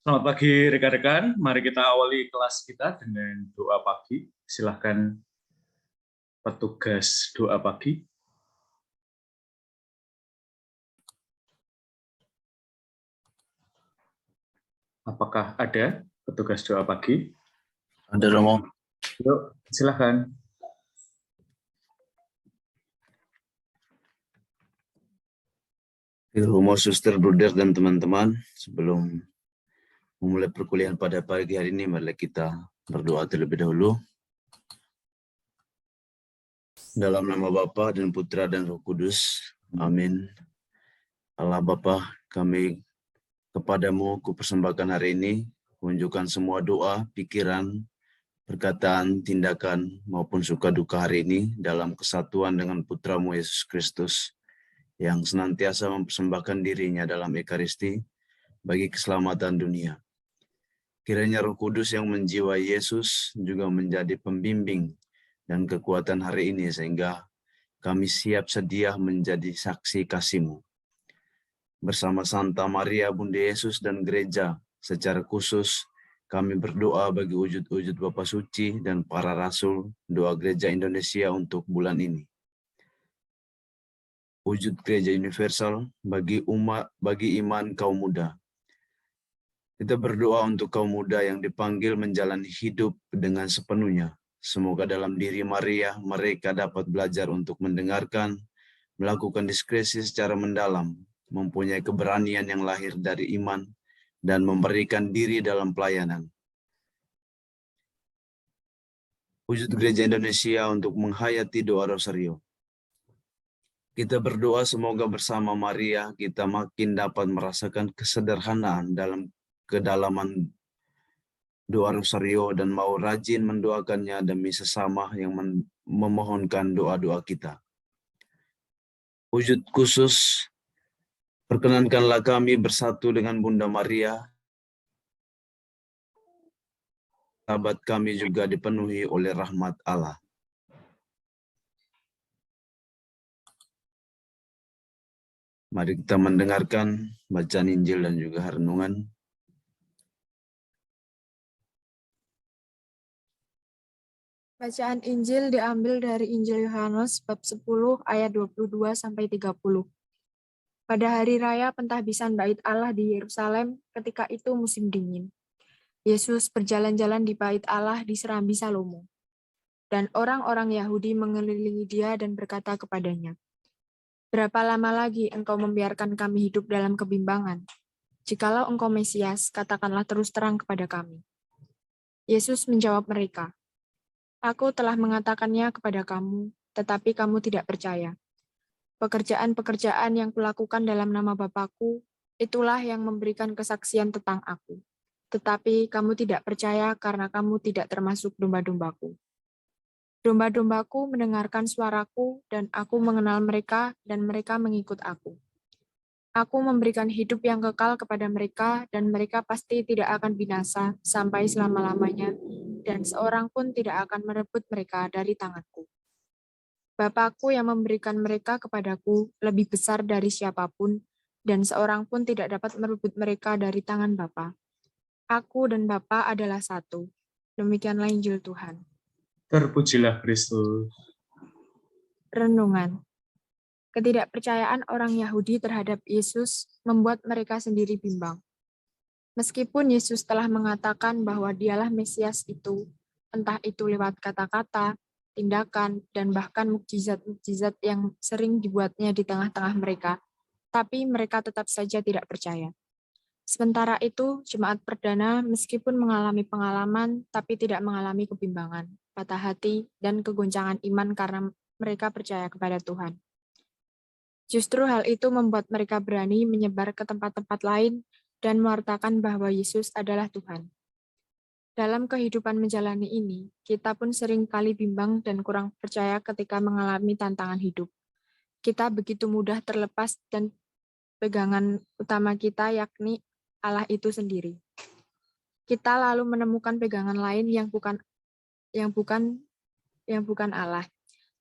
Selamat pagi rekan-rekan, mari kita awali kelas kita dengan doa pagi. Silahkan petugas doa pagi. Apakah ada petugas doa pagi? Ada, Romo. Yuk, silahkan. Romo, suster, bruder, dan teman-teman, sebelum memulai perkuliahan pada pagi hari ini, mari kita berdoa terlebih dahulu. Dalam nama Bapa dan Putra dan Roh Kudus. Amin. Allah Bapa, kami kepadamu kupersembahkan hari ini, menunjukkan semua doa, pikiran, perkataan, tindakan, maupun suka duka hari ini dalam kesatuan dengan Putramu Yesus Kristus, yang senantiasa mempersembahkan dirinya dalam Ekaristi bagi keselamatan dunia. Kiranya Roh Kudus yang menjiwai Yesus juga menjadi pembimbing dan kekuatan hari ini, sehingga kami siap sedia menjadi saksi kasih-Mu. Bersama Santa Maria Bunda Yesus dan gereja, secara khusus kami berdoa bagi wujud-wujud Bapa Suci dan para rasul doa Gereja Indonesia untuk bulan ini. Wujud Gereja Universal bagi iman kaum muda. Kita berdoa untuk kaum muda yang dipanggil menjalani hidup dengan sepenuhnya. Semoga dalam diri Maria mereka dapat belajar untuk mendengarkan, melakukan diskresi secara mendalam, mempunyai keberanian yang lahir dari iman, dan memberikan diri dalam pelayanan. Wujud Gereja Indonesia untuk menghayati doa Rosario. Kita berdoa semoga bersama Maria kita makin dapat merasakan kesederhanaan dalam kedalaman doa Rosario dan mau rajin mendoakannya demi sesama yang memohonkan doa-doa kita. Wujud khusus, perkenankanlah kami bersatu dengan Bunda Maria. Sahabat kami juga dipenuhi oleh rahmat Allah. Mari kita mendengarkan bacaan Injil dan juga renungan. Bacaan Injil diambil dari Injil Yohanes bab 10 ayat 22 sampai 30. Pada hari raya pentahbisan Bait Allah di Yerusalem, ketika itu musim dingin. Yesus berjalan-jalan di Bait Allah di Serambi Salomo. Dan orang-orang Yahudi mengelilingi dia dan berkata kepadanya, "Berapa lama lagi engkau membiarkan kami hidup dalam kebimbangan? Jikalau engkau Mesias, katakanlah terus terang kepada kami." Yesus menjawab mereka, "Aku telah mengatakannya kepada kamu, tetapi kamu tidak percaya. Pekerjaan-pekerjaan yang kulakukan dalam nama Bapa-Ku, itulah yang memberikan kesaksian tentang aku. Tetapi kamu tidak percaya karena kamu tidak termasuk domba-dombaku. Domba-dombaku mendengarkan suaraku, dan aku mengenal mereka, dan mereka mengikut aku. Aku memberikan hidup yang kekal kepada mereka, dan mereka pasti tidak akan binasa sampai selama-lamanya, dan seorang pun tidak akan merebut mereka dari tanganku. Bapa-Ku yang memberikan mereka kepadaku lebih besar dari siapapun, dan seorang pun tidak dapat merebut mereka dari tangan Bapa. Aku dan Bapa adalah satu." Demikianlah Injil Tuhan. Terpujilah Kristus. Renungan. Ketidakpercayaan orang Yahudi terhadap Yesus membuat mereka sendiri bimbang. Meskipun Yesus telah mengatakan bahwa dialah Mesias itu, entah itu lewat kata-kata, tindakan, dan bahkan mukjizat-mukjizat yang sering dibuatnya di tengah-tengah mereka, tapi mereka tetap saja tidak percaya. Sementara itu, jemaat perdana meskipun mengalami pengalaman, tapi tidak mengalami kebimbangan, patah hati, dan kegoncangan iman karena mereka percaya kepada Tuhan. Justru hal itu membuat mereka berani menyebar ke tempat-tempat lain dan mewartakan bahwa Yesus adalah Tuhan. Dalam kehidupan menjalani ini, kita pun sering kali bimbang dan kurang percaya ketika mengalami tantangan hidup. Kita begitu mudah terlepas dan pegangan utama kita, yakni Allah itu sendiri. Kita lalu menemukan pegangan lain yang bukan Allah.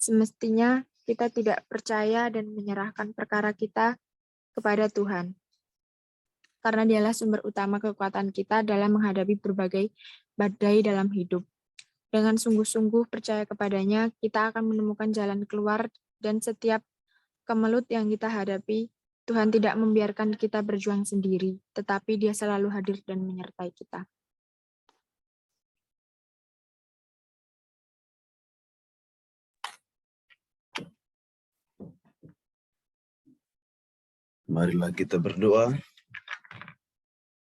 Semestinya kita tidak percaya dan menyerahkan perkara kita kepada Tuhan. karena dialah sumber utama kekuatan kita dalam menghadapi berbagai badai dalam hidup. Dengan sungguh-sungguh percaya kepadanya, kita akan menemukan jalan keluar dan setiap kemelut yang kita hadapi, Tuhan tidak membiarkan kita berjuang sendiri, tetapi Dia selalu hadir dan menyertai kita. Marilah kita berdoa.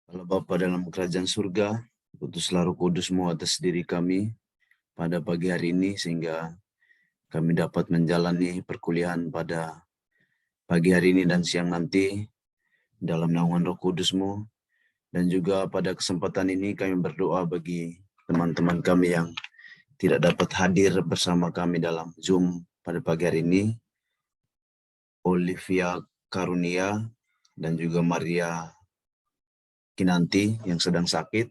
Allah Bapa dalam kerajaan surga, utuslah Roh Kudus-Mu atas diri kami pada pagi hari ini, sehingga kami dapat menjalani perkuliahan pada pagi hari ini dan siang nanti dalam naungan Roh Kudus-Mu. Dan juga pada kesempatan ini kami berdoa bagi teman-teman kami yang tidak dapat hadir bersama kami dalam Zoom pada pagi hari ini. Olivia Karunia dan juga Maria Kinanti yang sedang sakit.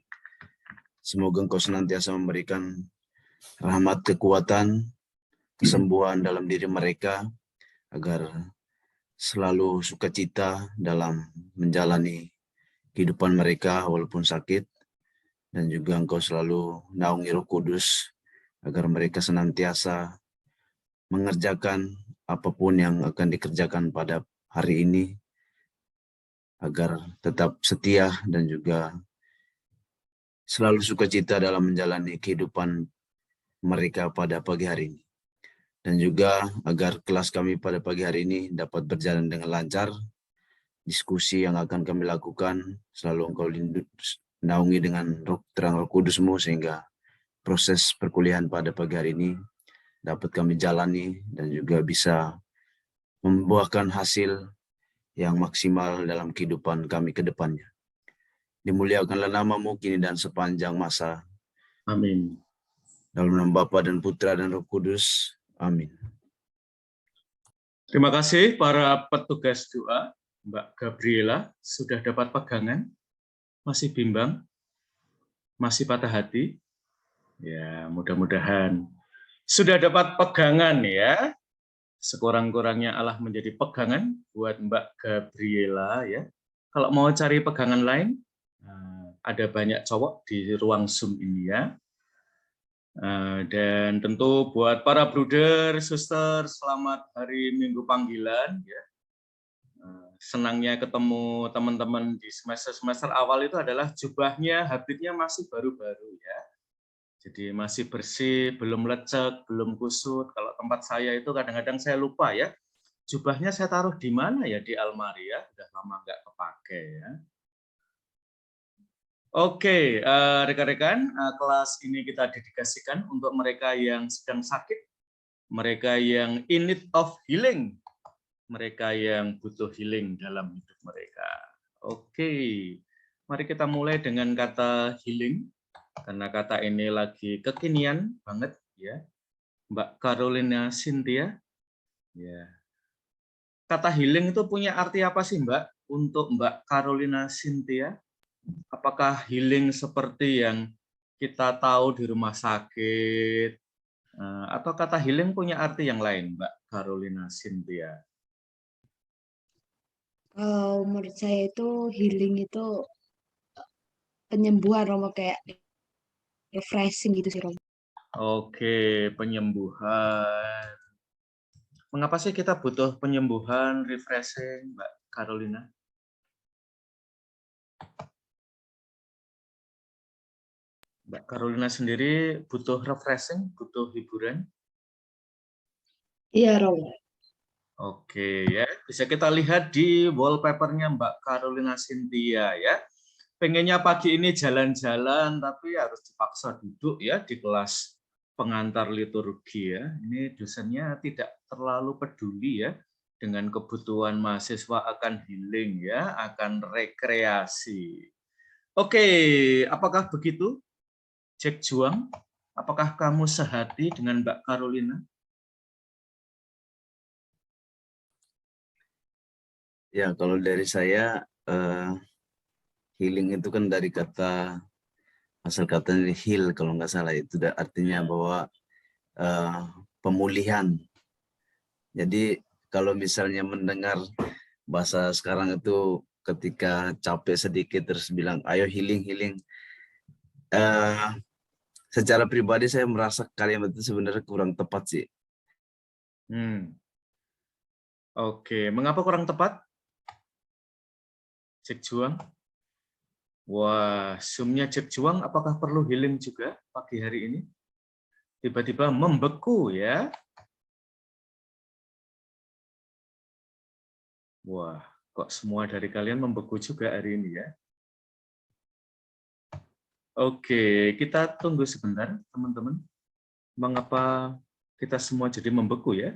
Semoga Engkau senantiasa memberikan rahmat, kekuatan, kesembuhan dalam diri mereka, agar selalu sukacita dalam menjalani kehidupan mereka walaupun sakit. Dan juga Engkau selalu naungi Roh Kudus, agar mereka senantiasa mengerjakan apapun yang akan dikerjakan pada hari ini, agar tetap setia dan juga selalu sukacita dalam menjalani kehidupan mereka pada pagi hari ini. Dan juga agar kelas kami pada pagi hari ini dapat berjalan dengan lancar. Diskusi yang akan kami lakukan selalu Engkau naungi dengan terang Roh Kudus-Mu, sehingga proses perkuliahan pada pagi hari ini dapat kami jalani dan juga bisa membuahkan hasil yang maksimal dalam kehidupan kami ke depannya. Dimuliakanlah nama-Mu kini dan sepanjang masa. Amin. Dalam nama Bapa dan Putra dan Roh Kudus. Amin. Terima kasih para petugas doa. Mbak Gabriela sudah dapat pegangan? Masih bimbang? Masih patah hati? Ya, mudah-mudahan sudah dapat pegangan ya. Sekurang-kurangnya Allah menjadi pegangan buat Mbak Gabriela ya. Kalau mau cari pegangan lain, ada banyak cowok di ruang Zoom ini ya. Dan tentu buat para bruder, suster, selamat hari Minggu panggilan ya. Senangnya ketemu teman-teman di semester awal itu adalah jubahnya, habitnya masih baru-baru ya. Jadi masih bersih, belum lecek, belum kusut. Kalau tempat saya itu kadang-kadang saya lupa ya. Jubahnya saya taruh di mana ya, di almari ya. Udah lama nggak kepake ya. Oke, rekan-rekan, kelas ini kita dedikasikan untuk mereka yang sedang sakit, mereka yang in need of healing, mereka yang butuh healing dalam hidup mereka. Oke, mari kita mulai dengan kata healing. Karena kata ini lagi kekinian banget ya, Mbak Carolina Cynthia. Ya. Kata healing itu punya arti apa sih Mbak untuk Mbak Carolina Cynthia? Apakah healing seperti yang kita tahu di rumah sakit, atau kata healing punya arti yang lain Mbak Carolina Cynthia? Menurut saya itu healing itu penyembuhan, Romo, kayak refreshing gitu sih, Romo. Oke, penyembuhan. Mengapa sih kita butuh penyembuhan, refreshing, Mbak Carolina? Mbak Carolina sendiri butuh refreshing, butuh hiburan? Iya, Romo. Oke, ya. Bisa kita lihat di wallpapernya Mbak Carolina Cynthia ya. Pengennya pagi ini jalan-jalan, tapi harus dipaksa duduk ya di kelas pengantar liturgi ya. Ini dosennya tidak terlalu peduli ya dengan kebutuhan mahasiswa akan healing ya, akan rekreasi. Oke, apakah begitu? Cek Juang, apakah kamu sehati dengan Mbak Carolina? Ya, kalau dari saya, healing itu kan dari kata, asal katanya heal kalau nggak salah, itu artinya bahwa pemulihan. Jadi kalau misalnya mendengar bahasa sekarang itu ketika capek sedikit terus bilang, ayo healing. Secara pribadi saya merasa kalimat itu sebenarnya kurang tepat sih. Oke, mengapa kurang tepat? Cek Juang. Wah, Zoom-nya Cek Juang apakah perlu healing juga pagi hari ini? Tiba-tiba membeku ya. Wah, kok semua dari kalian membeku juga hari ini ya? Oke, kita tunggu sebentar teman-teman. Mengapa kita semua jadi membeku ya?